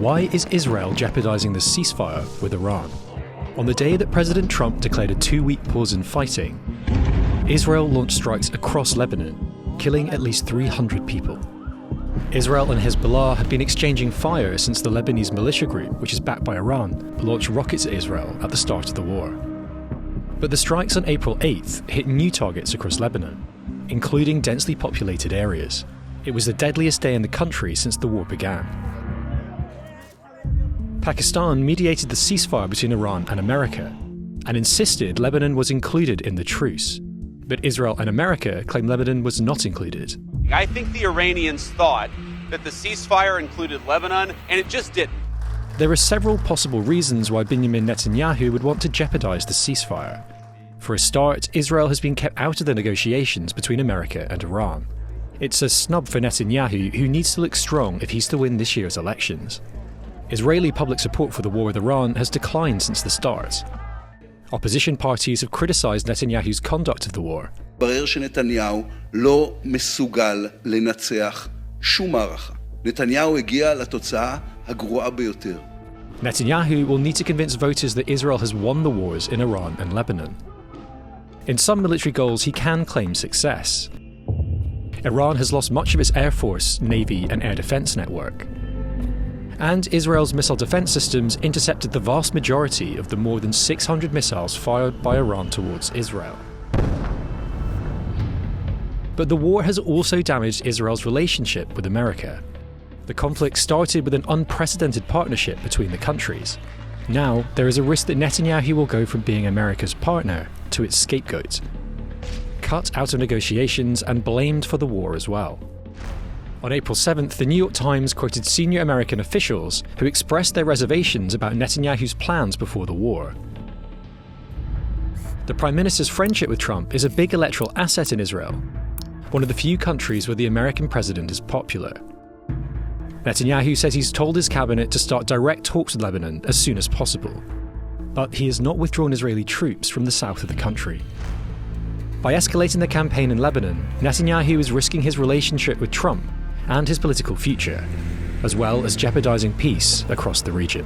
Why is Israel jeopardising the ceasefire with Iran? On the day that President Trump declared a 2-week pause in fighting, Israel launched strikes across Lebanon, killing at least 300 people. Israel and Hezbollah have been exchanging fire since the Lebanese militia group, which is backed by Iran, launched rockets at Israel at the start of the war. But the strikes on April 8th hit new targets across Lebanon, including densely populated areas. It was the deadliest day in the country since the war began. Pakistan mediated the ceasefire between Iran and America and insisted Lebanon was included in the truce. But Israel and America claim Lebanon was not included. I think the Iranians thought that the ceasefire included Lebanon, and it just didn't. There are several possible reasons why Benjamin Netanyahu would want to jeopardize the ceasefire. For a start, Israel has been kept out of the negotiations between America and Iran. It's a snub for Netanyahu, who needs to look strong if he's to win this year's elections. Israeli public support for the war with Iran has declined since the start. Opposition parties have criticised Netanyahu's conduct of the war. התברר שנתניהו לא מסוגל לנצח שום מערכה. נתניהו הגיע לתוצאה הגרועה ביותר. Netanyahu will need to convince voters that Israel has won the wars in Iran and Lebanon. In some military goals, he can claim success. Iran has lost much of its air force, navy, and air defence network. And Israel's missile defence systems intercepted the vast majority of the more than 600 missiles fired by Iran towards Israel. But the war has also damaged Israel's relationship with America. The conflict started with an unprecedented partnership between the countries. Now, there is a risk that Netanyahu will go from being America's partner to its scapegoat, cut out of negotiations and blamed for the war as well. On April 7th, the New York Times quoted senior American officials who expressed their reservations about Netanyahu's plans before the war. The Prime Minister's friendship with Trump is a big electoral asset in Israel, one of the few countries where the American president is popular. Netanyahu says he's told his cabinet to start direct talks with Lebanon as soon as possible, but he has not withdrawn Israeli troops from the south of the country. By escalating the campaign in Lebanon, Netanyahu is risking his relationship with Trump and his political future, as well as jeopardising peace across the region.